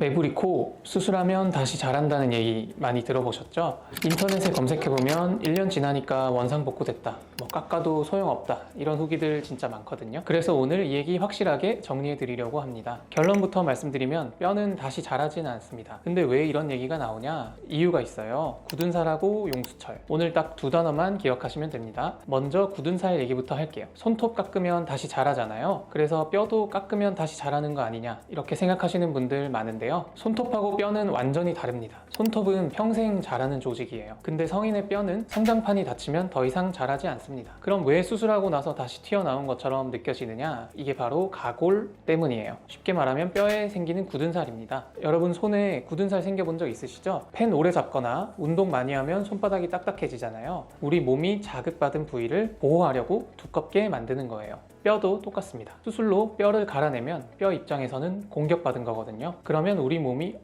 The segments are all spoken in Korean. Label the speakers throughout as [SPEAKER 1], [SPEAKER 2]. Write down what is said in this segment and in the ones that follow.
[SPEAKER 1] 매부리 코 수술하면 다시 자란다는 얘기 많이 들어보셨죠? 인터넷에 검색해보면 1년 지나니까 원상복구됐다, 뭐 깎아도 소용없다, 이런 후기들 진짜 많거든요. 그래서 오늘 이 얘기 확실하게 정리해드리려고 합니다. 결론부터 말씀드리면 뼈는 다시 자라지는 않습니다. 근데 왜 이런 얘기가 나오냐? 이유가 있어요. 굳은 살하고 용수철. 오늘 딱 두 단어만 기억하시면 됩니다. 먼저 굳은 살 얘기부터 할게요. 손톱 깎으면 다시 자라잖아요. 그래서 뼈도 깎으면 다시 자라는 거 아니냐, 이렇게 생각하시는 분들 많은데요. 손톱하고 뼈는 완전히 다릅니다. 손톱은 평생 자라는 조직이에요. 근데 성인의 뼈는 성장판이 닫히면 더 이상 자라지 않습니다. 그럼 왜 수술하고 나서 다시 튀어나온 것처럼 느껴지느냐? 이게 바로 가골 때문이에요. 쉽게 말하면 뼈에 생기는 굳은 살입니다. 여러분 손에 굳은 살 생겨본 적 있으시죠? 펜 오래 잡거나 운동 많이 하면 손바닥이 딱딱해지잖아요. 우리 몸이 자극받은 부위를 보호하려고 두껍게 만드는 거예요. 뼈도 똑같습니다. 수술로 뼈를 갈아내면 뼈 입장에서는 공격받은 거거든요. 그러면 우리 몸이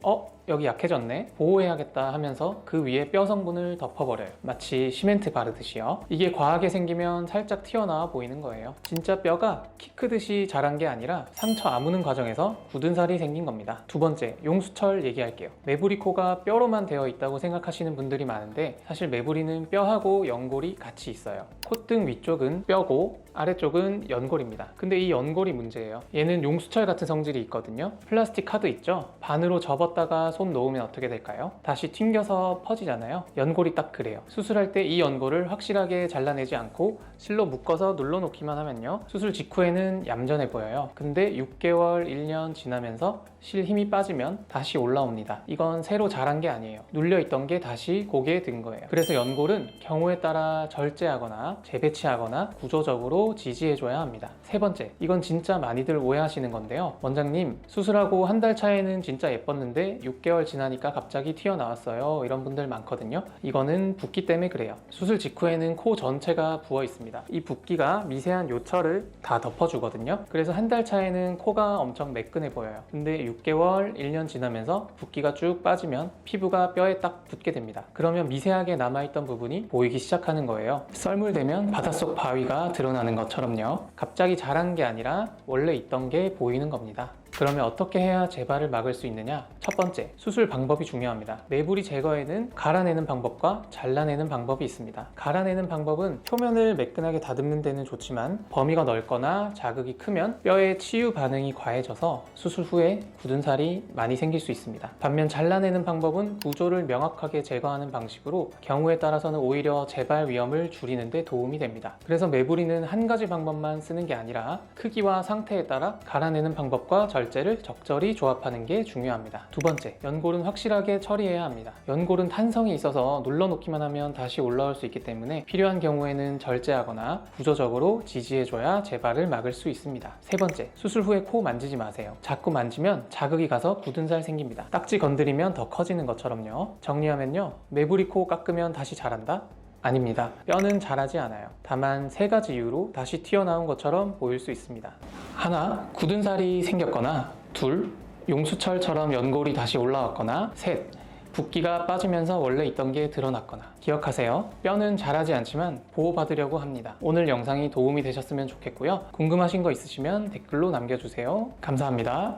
[SPEAKER 1] 여기 약해졌네, 보호해야겠다 하면서 그 위에 뼈 성분을 덮어버려요. 마치 시멘트 바르듯이요. 이게 과하게 생기면 살짝 튀어나와 보이는 거예요. 진짜 뼈가 키 크듯이 자란 게 아니라 상처 아무는 과정에서 굳은 살이 생긴 겁니다. 두 번째, 용수철 얘기할게요. 매부리 코가 뼈로만 되어 있다고 생각하시는 분들이 많은데 사실 매부리는 뼈하고 연골이 같이 있어요. 콧등 위쪽은 뼈고 아래쪽은 연골입니다. 근데 이 연골이 문제예요. 얘는 용수철 같은 성질이 있거든요. 플라스틱 카드 있죠? 반으로 접었다가 손 놓으면 어떻게 될까요? 다시 튕겨서 퍼지잖아요. 연골이 딱 그래요. 수술할 때 이 연골을 확실하게 잘라내지 않고 실로 묶어서 눌러놓기만 하면요, 수술 직후에는 얌전해 보여요. 근데 6개월, 1년 지나면서 실 힘이 빠지면 다시 올라옵니다. 이건 새로 자란 게 아니에요. 눌려있던 게 다시 고개에 든 거예요. 그래서 연골은 경우에 따라 절제하거나 재배치하거나 구조적으로 지지해줘야 합니다. 세 번째, 이건 진짜 많이들 오해하시는 건데요. 원장님, 수술하고 한 달 차에는 진짜 예뻤는데 6개월 지나니까 갑자기 튀어나왔어요, 이런 분들 많거든요. 이거는 붓기 때문에 그래요. 수술 직후에는 코 전체가 부어 있습니다. 이 붓기가 미세한 요철을 다 덮어주거든요. 그래서 한 달 차에는 코가 엄청 매끈해 보여요. 근데 6개월, 1년 지나면서 붓기가 쭉 빠지면 피부가 뼈에 딱 붙게 됩니다. 그러면 미세하게 남아있던 부분이 보이기 시작하는 거예요. 썰물되면 바닷속 바위가 드러나는 것처럼요. 갑자기 자란 게 아니라 원래 있던 게 보이는 겁니다. 그러면 어떻게 해야 재발을 막을 수 있느냐? 첫 번째, 수술 방법이 중요합니다. 매부리 제거에는 갈아내는 방법과 잘라내는 방법이 있습니다. 갈아내는 방법은 표면을 매끈하게 다듬는 데는 좋지만 범위가 넓거나 자극이 크면 뼈에 치유 반응이 과해져서 수술 후에 굳은 살이 많이 생길 수 있습니다. 반면 잘라내는 방법은 구조를 명확하게 제거하는 방식으로 경우에 따라서는 오히려 재발 위험을 줄이는 데 도움이 됩니다. 그래서 매부리는 한 가지 방법만 쓰는 게 아니라 크기와 상태에 따라 갈아내는 방법과 절제를 적절히 조합하는 게 중요합니다. 두 번째, 연골은 확실하게 처리해야 합니다. 연골은 탄성이 있어서 눌러놓기만 하면 다시 올라올 수 있기 때문에 필요한 경우에는 절제하거나 구조적으로 지지해줘야 재발을 막을 수 있습니다. 세 번째, 수술 후에 코 만지지 마세요. 자꾸 만지면 자극이 가서 굳은 살 생깁니다. 딱지 건드리면 더 커지는 것처럼요. 정리하면요, 매부리 코 깎으면 다시 자란다? 아닙니다. 뼈는 자라지 않아요. 다만 세 가지 이유로 다시 튀어나온 것처럼 보일 수 있습니다. 하나, 굳은 살이 생겼거나, 둘, 용수철처럼 연골이 다시 올라왔거나, 셋, 붓기가 빠지면서 원래 있던 게 드러났거나. 기억하세요. 뼈는 자라지 않지만 보호받으려고 합니다. 오늘 영상이 도움이 되셨으면 좋겠고요. 궁금하신 거 있으시면 댓글로 남겨주세요. 감사합니다.